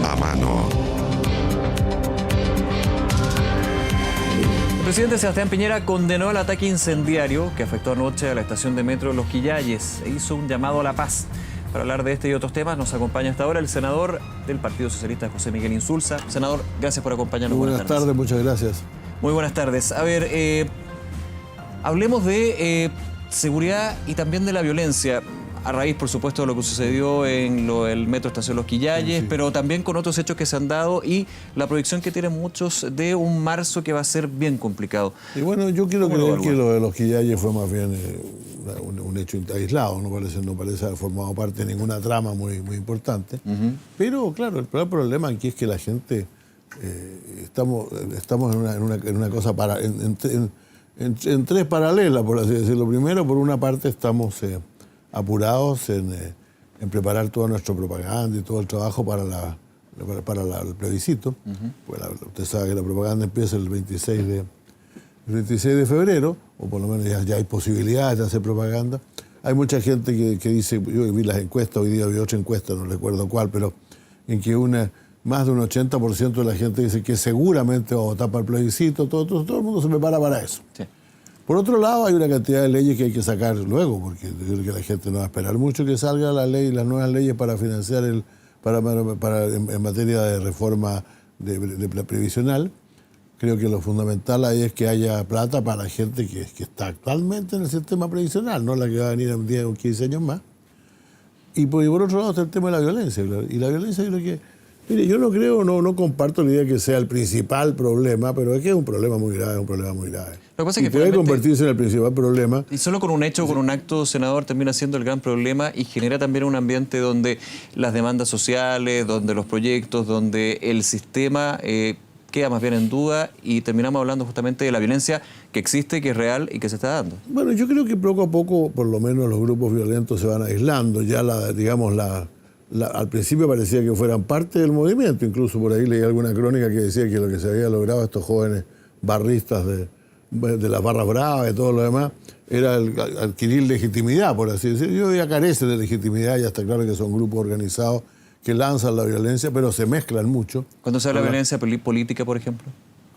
la mano. El presidente Sebastián Piñera condenó el ataque incendiario que afectó anoche a la estación de metro Los Quillayes e hizo un llamado a la paz. Para hablar de este y otros temas nos acompaña hasta ahora el senador del Partido Socialista, José Miguel Insulza. Senador, gracias por acompañarnos. Muy buenas tardes, muchas gracias. Muy buenas tardes. A ver, hablemos de seguridad y también de la violencia. A raíz, por supuesto, de lo que sucedió en el metro Estación Los Quillayes, sí. Pero también con otros hechos que se han dado y la proyección que tienen muchos de un marzo que va a ser bien complicado. Y bueno, yo quiero creer que lo de Los Quillayes fue más bien un hecho aislado, no parece haber formado parte de ninguna trama muy importante. Pero claro, el problema aquí es que la gente, estamos en una cosa en tres paralelas, por así decirlo. Primero, por una parte, estamos apurados en preparar toda nuestra propaganda y todo el trabajo para el plebiscito. Pues usted sabe que la propaganda empieza el 26 de febrero, o por lo menos ya hay posibilidades de hacer propaganda. Hay mucha gente que dice, yo vi las encuestas, hoy día vi otra encuesta, no recuerdo cuál, pero en que más de un 80% de la gente dice que seguramente va a votar para el plebiscito, todo el mundo se prepara para eso. Sí. Por otro lado, hay una cantidad de leyes que hay que sacar luego, porque yo creo que la gente no va a esperar mucho que salga la ley, las nuevas leyes para financiar en materia de reforma previsional. Creo que lo fundamental ahí es que haya plata para la gente que está actualmente en el sistema previsional, no la que va a venir en 10 o 15 años más. Y por otro lado está el tema de la violencia. Y la violencia creo que... Mire, yo no comparto la idea que sea el principal problema, pero es que es un problema muy grave, Lo que pasa es que puede convertirse en el principal problema. Y solo con un hecho, con un acto, senador, termina siendo el gran problema y genera también un ambiente donde las demandas sociales, donde los proyectos, donde el sistema queda más bien en duda y terminamos hablando justamente de la violencia que existe, que es real y que se está dando. Bueno, yo creo que poco a poco, por lo menos los grupos violentos se van aislando. Ya al principio parecía que fueran parte del movimiento, incluso por ahí leí alguna crónica que decía que lo que se había logrado estos jóvenes barristas de las barras bravas y todo lo demás era adquirir legitimidad, por así decirlo. Ya carece de legitimidad, ya está claro que son grupos organizados que lanzan la violencia, pero se mezclan mucho. Cuando se habla de violencia política, por ejemplo.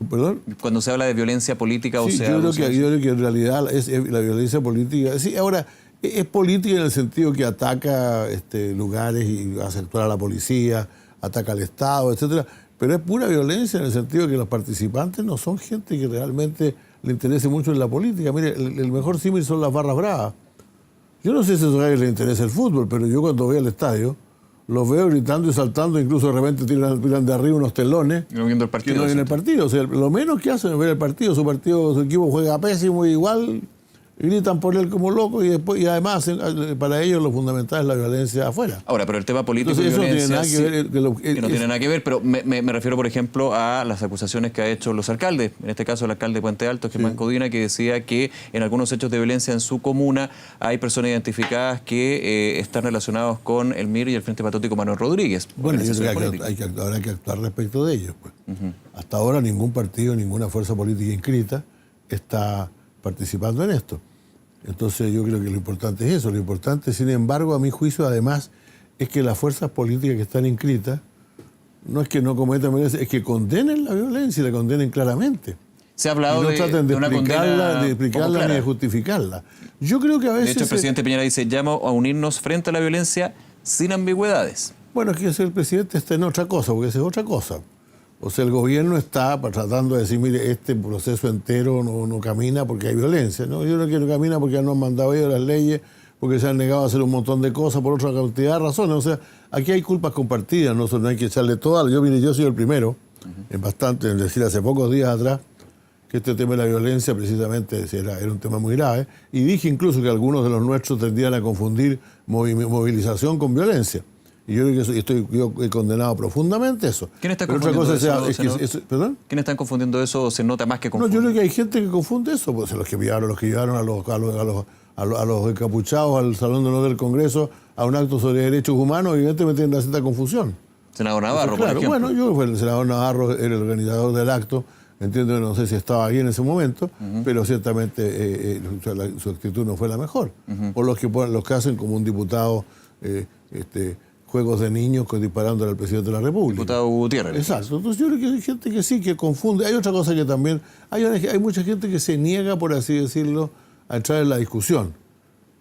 ¿Perdón? Cuando se habla de violencia política, sí, o sea... Yo creo que en realidad es la violencia política... Sí, ahora... Es política en el sentido que ataca lugares y hace actuar a la policía, ataca al Estado, etcétera. Pero es pura violencia en el sentido que los participantes no son gente que realmente le interese mucho en la política. Mire, el mejor símil son las barras bravas. Yo no sé si a esos gallos les interesa el fútbol, pero yo cuando voy al estadio los veo gritando y saltando, incluso de repente tiran de arriba unos telones. No viendo el partido. Que no ven el partido. O sea, lo menos que hacen es ver el partido. Su equipo juega pésimo igual... Gritan por él como loco y además para ellos lo fundamental es la violencia afuera. Ahora, pero el tema político y violencia no tiene nada que ver, pero me refiero, por ejemplo, a las acusaciones que ha hecho los alcaldes. En este caso, el alcalde de Puente Alto, Germán Codina, que decía que en algunos hechos de violencia en su comuna hay personas identificadas que están relacionados con el MIR y el Frente Patriótico Manuel Rodríguez. Bueno, yo creo que habrá que actuar respecto de ellos. Pues. Hasta ahora ningún partido, ninguna fuerza política inscrita está participando en esto. Entonces yo creo que lo importante es eso. Lo importante, sin embargo, a mi juicio, además, es que las fuerzas políticas que están inscritas no es que no cometan violencia, es que condenen la violencia y la condenen claramente. Se ha hablado y no traten de explicarla ni de justificarla. Yo creo que a veces... De hecho, el presidente Piñera dice, llamo a unirnos frente a la violencia sin ambigüedades. Bueno, es que el presidente está en otra cosa, porque esa es otra cosa. O sea, el gobierno está tratando de decir, mire, este proceso entero no camina porque hay violencia. ¿No? Yo creo que no camina porque no han mandado ellos las leyes, porque se han negado a hacer un montón de cosas por otra cantidad de razones. O sea, aquí hay culpas compartidas, no hay que echarle todas. Yo soy el primero, en decir, hace pocos días atrás, que este tema de la violencia precisamente era un tema muy grave. Y dije incluso que algunos de los nuestros tendían a confundir movilización con violencia. Y yo creo que yo he condenado profundamente eso. ¿Quién está confundiendo eso? ¿Perdón? ¿Quién está confundiendo eso o se nota más que confunde? No, yo creo que hay gente que confunde eso. Pues los que llevaron a los encapuchados al Salón de Honor del Congreso a un acto sobre derechos humanos, evidentemente tienen cierta confusión. Senador Navarro, claro, por ejemplo. Bueno, el senador Navarro era el organizador del acto. Entiendo que no sé si estaba ahí en ese momento, pero ciertamente su actitud no fue la mejor. Por los que hacen como un diputado juegos de niños disparando al presidente de la República. Diputado Gutiérrez. Exacto. Entonces yo creo que hay gente que sí, que confunde. Hay otra cosa que también... Hay mucha gente que se niega, por así decirlo, a entrar en la discusión.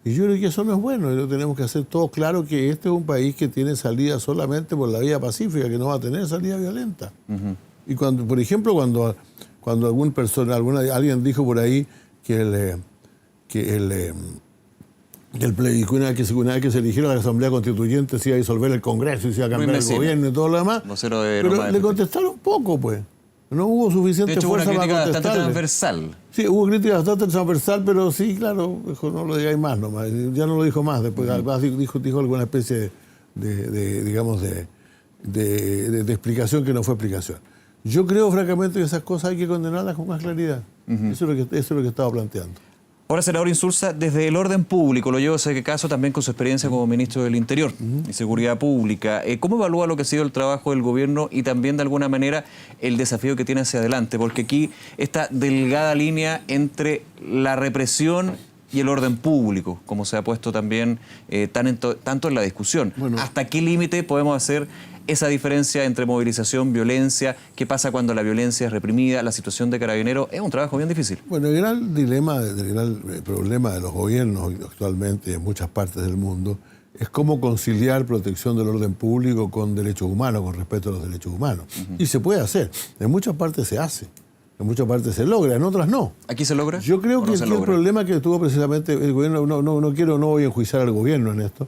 Y yo creo que eso no es bueno. Y tenemos que hacer todo claro que este es un país que tiene salida solamente por la vía pacífica, que no va a tener salida violenta. Y cuando, por ejemplo, cuando alguien dijo por ahí que el plebiscito, una vez que se eligiera la Asamblea Constituyente, se iba a disolver el Congreso y se iba a cambiar el gobierno y todo lo demás. Pero le contestaron poco, pues. No hubo suficiente fuerza para contestarle. De hecho, hubo una crítica bastante transversal. Sí, hubo crítica bastante transversal, pero sí, claro, no lo digáis más nomás. Ya no lo dijo más. Después dijo alguna especie de explicación que no fue explicación. Yo creo, francamente, que esas cosas hay que condenarlas con más claridad. Eso es lo que estaba planteando. Ahora, senador Insulza, desde el orden público, lo llevo a ese caso también con su experiencia como ministro del Interior y Seguridad Pública. ¿Cómo evalúa lo que ha sido el trabajo del gobierno y también, de alguna manera, el desafío que tiene hacia adelante? Porque aquí esta delgada línea entre la represión y el orden público, como se ha puesto también tanto en la discusión. Bueno, ¿hasta qué límite podemos hacer esa diferencia entre movilización, violencia? ¿Qué pasa cuando la violencia es reprimida? La situación de Carabineros es un trabajo bien difícil. Bueno, el gran problema de los gobiernos actualmente en muchas partes del mundo es cómo conciliar protección del orden público con derechos humanos, con respeto a los derechos humanos. Y se puede hacer. En muchas partes se hace. En muchas partes se logra, en otras no. ¿Aquí se logra? Yo creo que el problema que tuvo precisamente el gobierno, no voy a enjuiciar al gobierno en esto,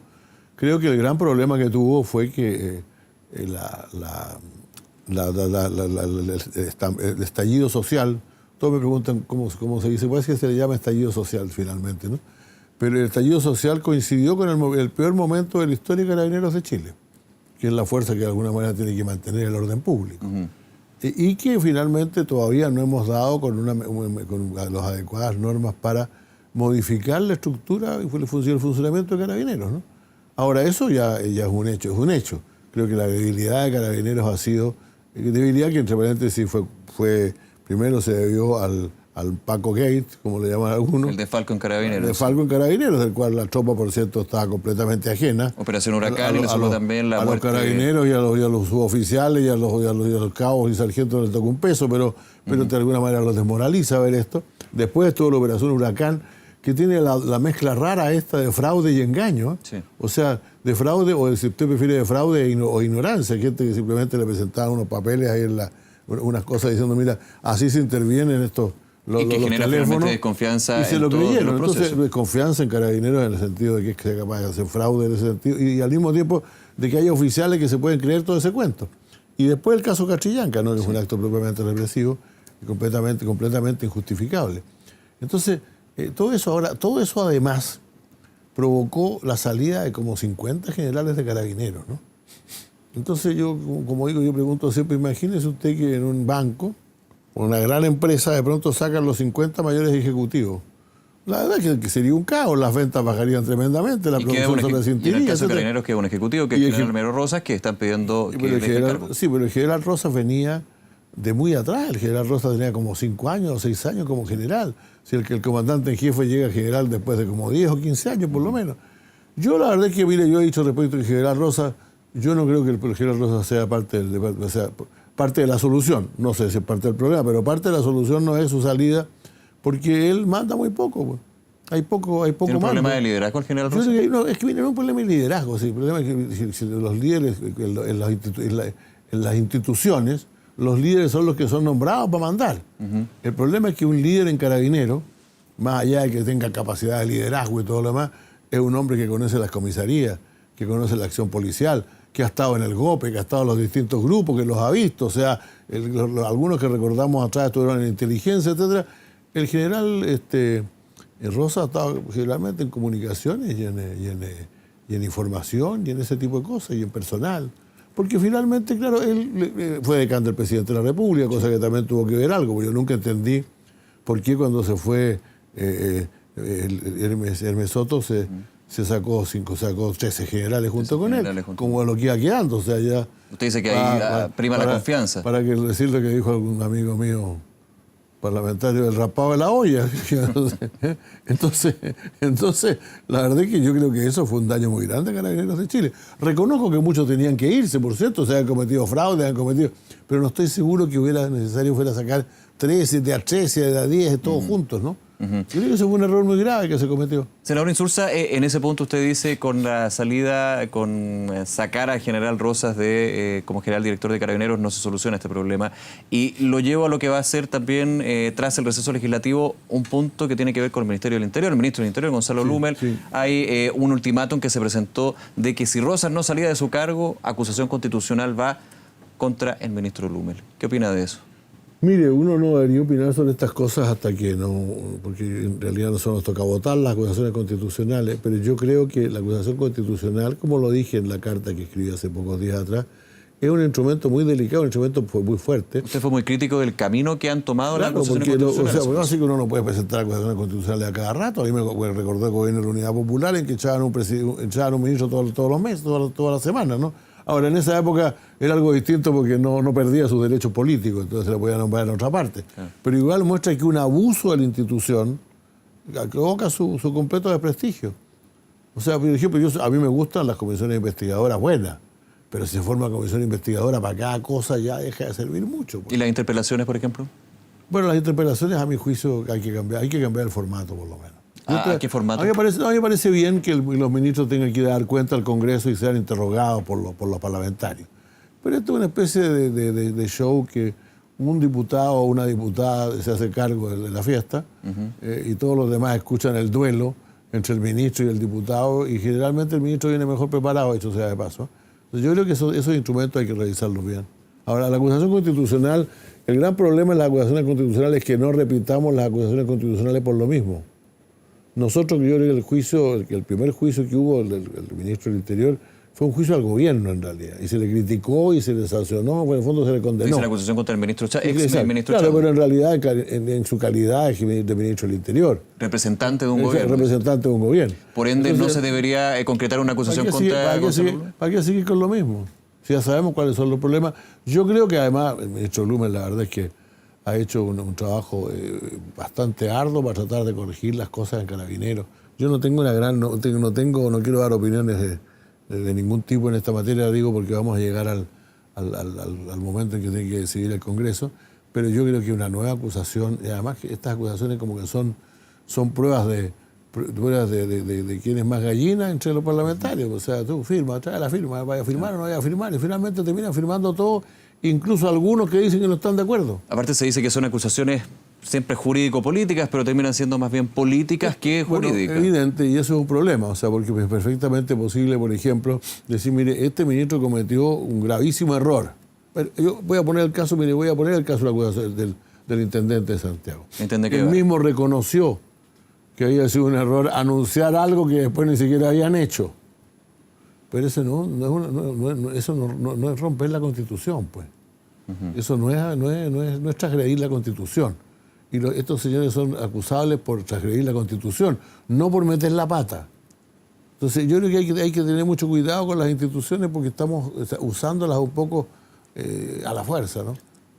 creo que el gran problema que tuvo fue que el estallido social, todos me preguntan cómo se dice, pues es que se le llama estallido social finalmente, ¿no? Pero el estallido social coincidió con el peor momento de la historia de Carabineros de Chile, que es la fuerza que de alguna manera tiene que mantener el orden público. Y que finalmente todavía no hemos dado con las adecuadas normas para modificar la estructura y el funcionamiento de Carabineros, ¿no? Ahora, eso ya es un hecho. Creo que la debilidad de Carabineros ha sido, debilidad que entre paréntesis primero se debió al Paco Gate, como le llaman algunos. El desfalco en Carabineros. El desfalco en Carabineros, del cual la tropa, por cierto, estaba completamente ajena. Operación Huracán, y le sumó también la muerte. A los carabineros y a los suboficiales y a los cabos y sargentos les tocó un peso, pero de alguna manera los desmoraliza ver esto. Después estuvo la Operación Huracán, que tiene la mezcla rara esta de fraude y engaño. Sí. O sea, de fraude, o si usted prefiere de fraude o ignorancia, gente que simplemente le presentaban unos papeles ahí unas cosas diciendo, mira, así se intervienen estos los genera teléfonos, desconfianza y se lo creyeron. Entonces, desconfianza en Carabineros en el sentido de que sea capaz de hacer fraude en ese sentido, y al mismo tiempo de que haya oficiales que se pueden creer todo ese cuento. Y después el caso Catrillanca, ¿no? Que es un acto propiamente represivo y completamente injustificable. Entonces, todo eso además provocó la salida de como 50 generales de Carabineros, ¿no? Entonces yo pregunto siempre, imagínese usted que en un banco o una gran empresa de pronto sacan los 50 mayores ejecutivos. La verdad es que sería un caos, las ventas bajarían tremendamente, la producción se resentiría. Y en el caso de Carabineros, que es un ejecutivo, que es el general Mero Rosas, que están pidiendo que deje el cargo. Sí, pero el general Rosas venía de muy atrás. El general Rosas tenía como 5 años o 6 años como general. Si el comandante en jefe llega a general después de como 10 o 15 años por lo menos. Yo la verdad es que, mire, yo he dicho respecto al general Rosas, yo no creo que el general Rosas sea parte de la solución. No sé si es parte del problema, pero parte de la solución no es su salida, porque él manda muy poco. Pues. Hay poco ¿Tiene un problema de liderazgo el general Rosas? Es que no es un problema de liderazgo. Sí. El problema es que si los líderes en las instituciones, los líderes son los que son nombrados para mandar. El problema es que un líder en Carabineros, más allá de que tenga capacidad de liderazgo y todo lo demás, es un hombre que conoce las comisarías, que conoce la acción policial, que ha estado en el GOPE, que ha estado en los distintos grupos, que los ha visto. O sea, algunos que recordamos atrás estuvieron en inteligencia, etcétera. El general Rosa ha estado generalmente en comunicaciones y en información y en ese tipo de cosas, y en personal. Porque finalmente, claro, él fue decano del presidente de la República, cosa que también tuvo que ver algo, porque yo nunca entendí por qué cuando se fue Hermes Soto se sacó 13 generales junto con él, como lo que iba quedando. O sea, ya, usted dice que ahí prima la confianza. Para decir lo que dijo algún amigo mío, parlamentario del raspado de la olla. Entonces, la verdad es que yo creo que eso fue un daño muy grande a Carabineros de Chile. Reconozco que muchos tenían que irse, por cierto, se habían cometido fraude, pero no estoy seguro que fuera necesario sacar 13, de a 13, de a 10, todos juntos, ¿no? Yo creo que ese fue un error muy grave que se cometió. Senador Insulza, en ese punto usted dice con la salida, con sacar al general Rosas como general director de Carabineros no se soluciona este problema. Y lo llevo a lo que va a ser también, tras el receso legislativo, un punto que tiene que ver con el Ministerio del Interior. El ministro del Interior, Gonzalo Blumel, hay un ultimátum que se presentó de que si Rosas no salía de su cargo, acusación constitucional va contra el ministro Blumel. ¿Qué opina de eso? Mire, uno no debería opinar sobre estas cosas hasta que no, porque en realidad a nosotros nos toca votar las acusaciones constitucionales, pero yo creo que la acusación constitucional, como lo dije en la carta que escribí hace pocos días atrás, es un instrumento muy delicado, un instrumento muy fuerte. Usted fue muy crítico del camino que han tomado las acusaciones constitucionales. Porque así que uno no puede presentar acusaciones constitucionales a cada rato. A mí me recordó el gobierno de la Unidad Popular en que echaban un ministro todos los meses, todas las semanas, ¿no? Ahora, en esa época era algo distinto porque no perdía sus derechos políticos, entonces se le podía nombrar en otra parte. Pero igual muestra que un abuso de la institución provoca su completo desprestigio. O sea, por ejemplo, a mí me gustan las comisiones investigadoras buenas, pero si se forma una comisión investigadora para cada cosa ya deja de servir mucho. ¿Y las interpelaciones, por ejemplo? Bueno, las interpelaciones, a mi juicio, hay que cambiar el formato, por lo menos. ¿Qué formato? A mí me parece bien que los ministros tengan que dar cuenta al Congreso y sean interrogados por los parlamentarios. Pero esto es una especie de show que un diputado o una diputada se hace cargo de la fiesta y todos los demás escuchan el duelo entre el ministro y el diputado y generalmente el ministro viene mejor preparado, hecho sea de paso. Entonces yo creo que esos instrumentos hay que revisarlos bien. Ahora, la acusación constitucional, el gran problema en las acusaciones constitucionales es que no repitamos las acusaciones constitucionales por lo mismo. Nosotros, yo creo que el primer juicio que hubo del ministro del Interior fue un juicio al gobierno en realidad. Y se le criticó y se le sancionó, en el fondo se le condenó. Dice la acusación contra el ministro Chávez, Claro, pero en realidad en su calidad de ministro del Interior. Representante de un gobierno. Representante de un gobierno. Por ende, entonces, no se debería concretar una acusación contra ¿Para qué seguir con lo mismo? Si ya sabemos cuáles son los problemas. Yo creo que además el ministro Blumel, la verdad es que ha hecho un trabajo bastante arduo para tratar de corregir las cosas en Carabineros. Yo no tengo no quiero dar opiniones de ningún tipo en esta materia, digo porque vamos a llegar al momento en que tiene que decidir el Congreso, pero yo creo que una nueva acusación, y además que estas acusaciones como que son pruebas de quién es más gallina entre los parlamentarios. O sea, tú trae la firma, vaya a firmar o no vaya a firmar, y finalmente terminan firmando todo, incluso algunos que dicen que no están de acuerdo. Aparte se dice que son acusaciones siempre jurídico-políticas, pero terminan siendo más bien políticas que jurídicas. Evidente, y eso es un problema, o sea, porque es perfectamente posible, por ejemplo, decir, mire, este ministro cometió un gravísimo error. Pero yo voy a poner el caso de la acusación del intendente de Santiago. Él mismo reconoció que había sido un error anunciar algo que después ni siquiera habían hecho. Pero eso no es romper la Constitución, pues. Eso no es transgredir la Constitución. Y estos señores son acusables por transgredir la Constitución, no por meter la pata. Entonces yo creo que hay que tener mucho cuidado con las instituciones porque estamos usándolas un poco a la fuerza, ¿no?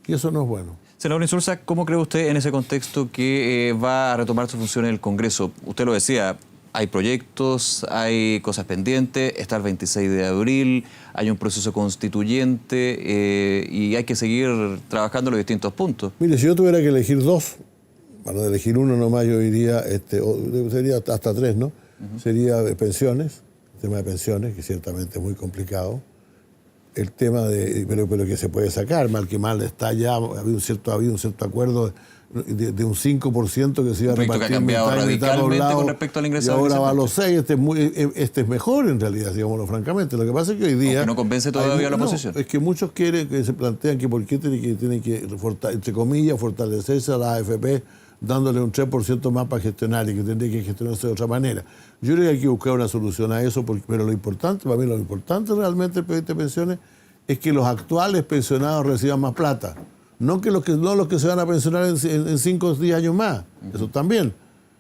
Y eso no es bueno. Senador Insulza, ¿cómo cree usted en ese contexto que va a retomar su función en el Congreso? Usted lo decía, hay proyectos, hay cosas pendientes, está el 26 de abril, hay un proceso constituyente y hay que seguir trabajando en los distintos puntos. Mire, si yo tuviera que elegir dos, para elegir uno nomás yo diría, sería hasta tres, ¿no? Sería de pensiones, el tema de pensiones, que ciertamente es muy complicado. El tema pero que se puede sacar, mal que mal está ya, había un cierto acuerdo de un 5% que se iba a repartir. Que ha cambiado radicalmente con respecto al ingreso. Y ahora va a los 6, este es mejor en realidad, digámoslo francamente. Lo que pasa es que hoy día... Aunque no convence todavía a la oposición. Es que muchos que se plantean que por qué tiene que entre comillas, fortalecerse a la AFP dándole un 3% más para gestionar y que tendría que gestionarse de otra manera. Yo creo que hay que buscar una solución a eso, pero lo importante realmente del proyecto de pensiones es que los actuales pensionados reciban más plata. No los que se van a pensionar en 5 o 10 años más. Eso también.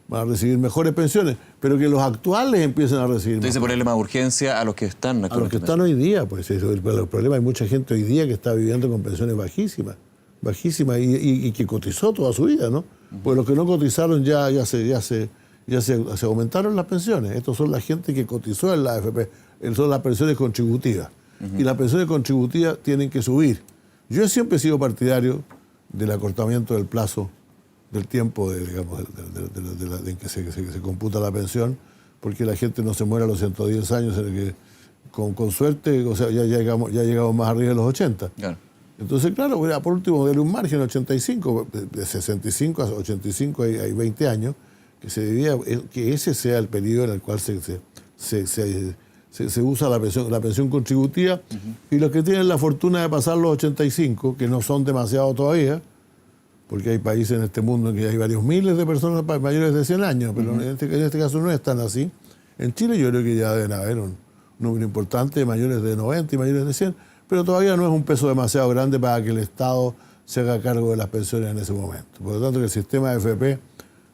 Van a recibir mejores pensiones, pero que los actuales empiecen a recibir más. Entonces ponerle más urgencia a los que están actualmente. A los que están hoy día, pues el problema, hay mucha gente hoy día que está viviendo con pensiones bajísimas. bajísima, y que cotizó toda su vida, ¿no? Pues los que no cotizaron ya se aumentaron las pensiones. Estos son la gente que cotizó en la AFP, son las pensiones contributivas. Y las pensiones contributivas tienen que subir. Yo siempre he sido partidario del acortamiento del plazo, del tiempo en que se computa la pensión, porque la gente no se muere a los 110 años, en el que con suerte, o sea, ya llegamos más arriba de los 80. Claro. Entonces, claro, por último, darle un margen 85, de 65 a 85 hay 20 años, que ese sea el periodo en el cual se usa la pensión contributiva, y los que tienen la fortuna de pasar los 85, que no son demasiado todavía, porque hay países en este mundo en que hay varios miles de personas mayores de 100 años, pero en este caso no es tan así. En Chile yo creo que ya deben haber un número importante de mayores de 90 y mayores de 100, pero todavía no es un peso demasiado grande para que el Estado se haga cargo de las pensiones en ese momento. Por lo tanto, que el sistema de AFP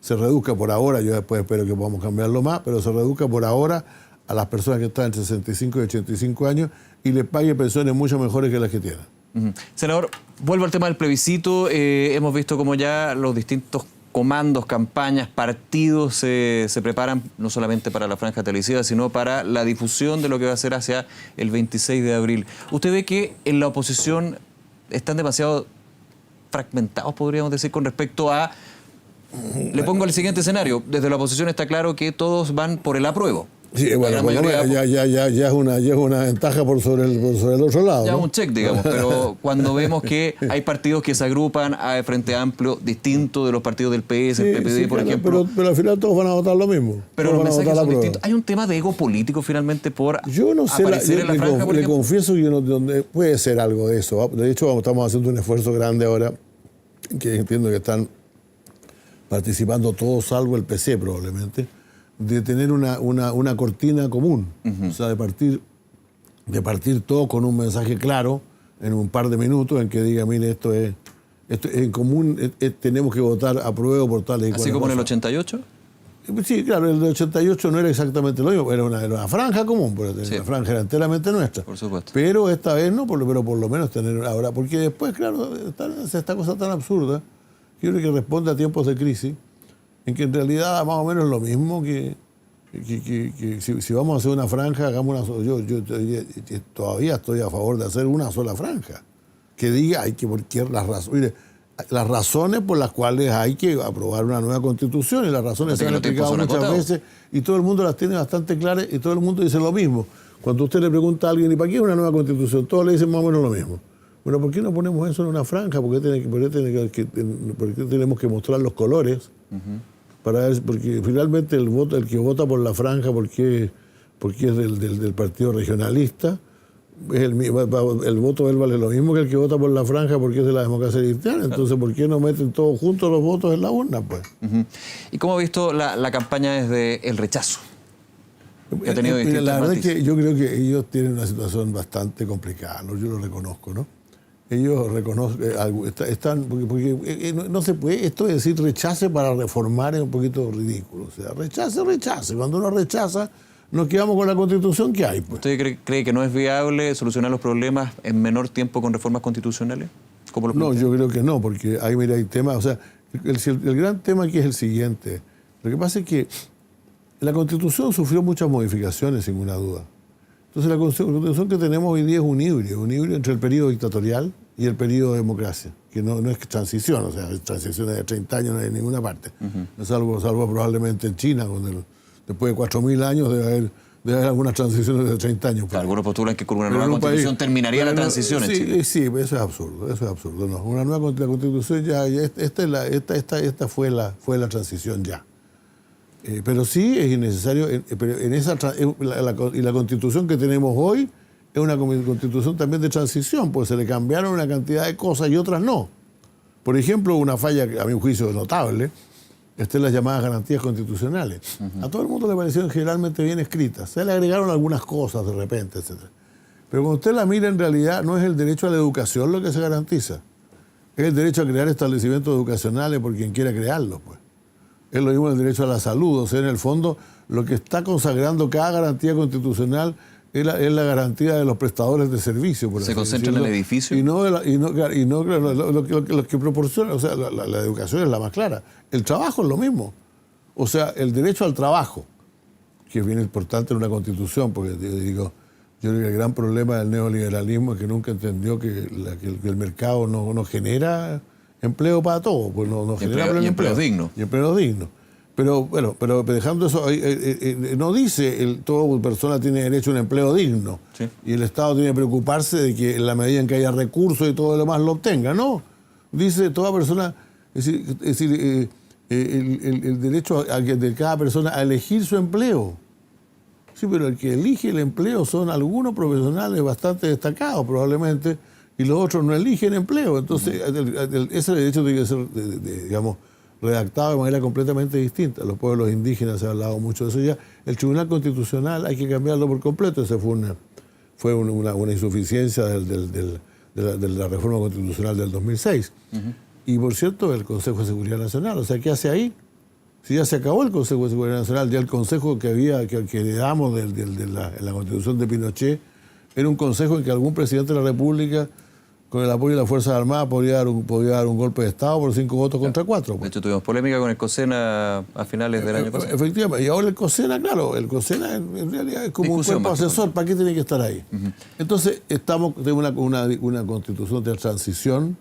se reduzca por ahora, yo después espero que podamos cambiarlo más, pero se reduzca por ahora a las personas que están entre 65 y 85 años y les pague pensiones mucho mejores que las que tienen. Senador, vuelvo al tema del plebiscito. Hemos visto cómo ya los distintos comandos, campañas, partidos se preparan no solamente para la franja televisiva, sino para la difusión de lo que va a ser hacia el 26 de abril. ¿Usted ve que en la oposición están demasiado fragmentados, podríamos decir, con respecto a... Le pongo el siguiente escenario. Desde la oposición está claro que todos van por el apruebo. Sí, bueno, ya es una ventaja sobre el otro lado. Ya ¿no? un check, digamos, pero cuando vemos que hay partidos que se agrupan a Frente Amplio, distinto de los partidos del PS, el PPD, por ejemplo. Pero al final todos van a votar lo mismo. Pero los mensajes son distintos. ¿Hay un tema de ego político finalmente por yo no sé, aparecer en la franja, por ejemplo? Le confieso que puede ser algo de eso. De hecho, estamos haciendo un esfuerzo grande ahora, que entiendo que están participando todos, salvo el PC probablemente, de tener una cortina común, o sea, de partir todo con un mensaje claro en un par de minutos en que diga, mire, esto es en común, tenemos que votar apruebo por tales y cuales. ¿Así como cosas. en el 88? Sí, claro, el del 88 no era exactamente lo mismo, era una franja común, porque la franja era enteramente nuestra. Por supuesto. Pero esta vez no, pero por lo menos tener ahora, porque después, claro, esta cosa tan absurda, yo creo que responde a tiempos de crisis, en que en realidad más o menos lo mismo que si vamos a hacer una franja, hagamos una. Yo todavía estoy a favor de hacer una sola franja. Que diga, las razones por las cuales hay que aprobar una nueva constitución, y las razones se han explicado muchas veces, y todo el mundo las tiene bastante claras, y todo el mundo dice lo mismo. Cuando usted le pregunta a alguien, ¿y para qué es una nueva constitución? Todos le dicen más o menos lo mismo. Bueno, ¿por qué no ponemos eso en una franja? ¿Por qué tenemos que mostrar los colores? Para ver, porque finalmente el que vota por la franja porque es del partido regionalista, el voto de él vale lo mismo que el que vota por la franja porque es de la democracia cristiana. Entonces, ¿por qué no meten todos juntos los votos en la urna, pues? ¿Y cómo ha visto la campaña desde el rechazo? Que ha tenido la verdad es que yo creo que ellos tienen una situación bastante complicada, ¿no? Yo lo reconozco, ¿no? Ellos están, porque no se puede, esto de decir rechace para reformar es un poquito ridículo. O sea, rechace. Cuando uno rechaza, nos quedamos con la constitución que hay. Pues. ¿Usted cree que no es viable solucionar los problemas en menor tiempo con reformas constitucionales? No, yo creo que no, porque hay temas, o sea, el gran tema aquí es el siguiente. Lo que pasa es que la constitución sufrió muchas modificaciones, sin ninguna duda. Entonces la constitución que tenemos hoy día es un híbrido entre el periodo dictatorial y el periodo de democracia, que no es transición, o sea, transiciones de 30 años no hay en ninguna parte, salvo probablemente en China, donde después de 4.000 años debe haber algunas transiciones de 30 años. Claro, algunos postulan que con una nueva constitución terminaría la transición en Chile. Sí, eso es absurdo. No, una nueva constitución esta fue la transición ya. Pero sí es innecesario, y la constitución que tenemos hoy es una constitución también de transición, pues se le cambiaron una cantidad de cosas y otras no. Por ejemplo, una falla que a mi juicio es notable, es las llamadas garantías constitucionales. A todo el mundo le parecieron generalmente bien escritas, se le agregaron algunas cosas de repente, etc. Pero cuando usted la mira, en realidad no es el derecho a la educación lo que se garantiza, es el derecho a crear establecimientos educacionales por quien quiera crearlos, pues. Es lo mismo el derecho a la salud, o sea, en el fondo, lo que está consagrando cada garantía constitucional es la garantía de los prestadores de servicios. ¿Se concentra en el edificio? Y no lo que proporciona, o sea, la educación es la más clara. El trabajo es lo mismo. O sea, el derecho al trabajo, que es bien importante en una constitución, porque yo creo que el gran problema del neoliberalismo es que nunca entendió que el mercado no genera empleo para todos, pues no genera empleo digno. Y empleo digno. Pero bueno, pero dejando eso, no dice toda persona tiene derecho a un empleo digno. Sí. Y el Estado tiene que preocuparse de que en la medida en que haya recursos y todo lo demás lo obtenga. No, dice toda persona, es decir, el derecho de cada persona a elegir su empleo. Sí, pero el que elige el empleo son algunos profesionales bastante destacados probablemente, y los otros no eligen empleo. Entonces, ese derecho tiene que ser, digamos, redactado de manera completamente distinta. Los pueblos indígenas, se ha hablado mucho de eso ya. El Tribunal Constitucional hay que cambiarlo por completo. Esa fue una insuficiencia de la reforma constitucional del 2006. Y por cierto, el Consejo de Seguridad Nacional. O sea, ¿qué hace ahí? Si ya se acabó el Consejo de Seguridad Nacional, ya el Consejo que heredamos en la Constitución de Pinochet era un consejo en que algún presidente de la República, con el apoyo de las Fuerzas Armadas, podía dar un golpe de Estado por 5 votos contra 4. De hecho, tuvimos polémica con el COSENA a finales del año pasado. Efectivamente. Y ahora el COSENA, claro, el COSENA en realidad es como discusión, un cuerpo asesor. ¿Para qué tiene que estar ahí? Entonces, tenemos una constitución de transición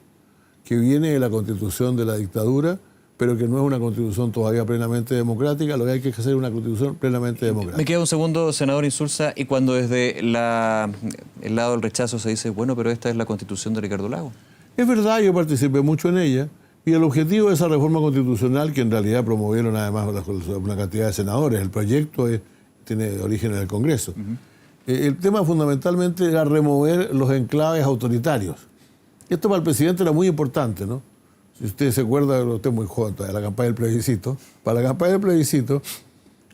que viene de la constitución de la dictadura, pero que no es una constitución todavía plenamente democrática. Lo que hay que hacer es una constitución plenamente democrática. Me queda un segundo, senador Insulza, y cuando desde el lado del rechazo se dice, bueno, pero esta es la constitución de Ricardo Lagos. Es verdad, yo participé mucho en ella, y el objetivo de esa reforma constitucional, que en realidad promovieron además una cantidad de senadores, el proyecto tiene origen en el Congreso. El tema fundamentalmente era remover los enclaves autoritarios. Esto para el presidente era muy importante, ¿no? Si usted se acuerda, usted es muy joven de la campaña del plebiscito, para la campaña del plebiscito,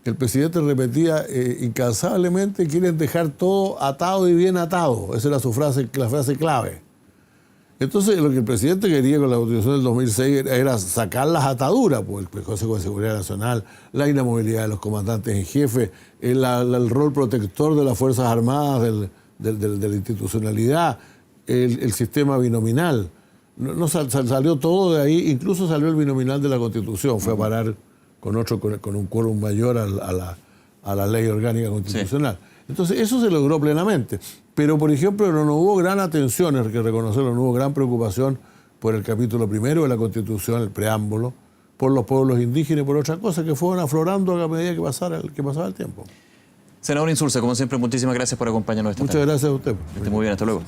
el presidente repetía incansablemente: quieren dejar todo atado y bien atado. Esa era la frase clave. Entonces, lo que el presidente quería con la Constitución del 2006 era sacar las ataduras, pues el Consejo de Seguridad Nacional, la inamovilidad de los comandantes en jefe, el rol protector de las Fuerzas Armadas, de la institucionalidad, el sistema binominal. No salió todo de ahí, incluso salió el binominal de la Constitución, fue a parar con un quórum mayor a la ley orgánica constitucional. Sí. Entonces, eso se logró plenamente. Pero, por ejemplo, no hubo gran atención, hay que reconocerlo, no hubo gran preocupación por el capítulo primero de la Constitución, el preámbulo, por los pueblos indígenas y por otras cosas que fueron aflorando a medida que pasaba el tiempo. Senador Insulza, como siempre, muchísimas gracias por acompañarnos esta tarde. Muchas gracias a usted. Que esté muy bien, hasta luego.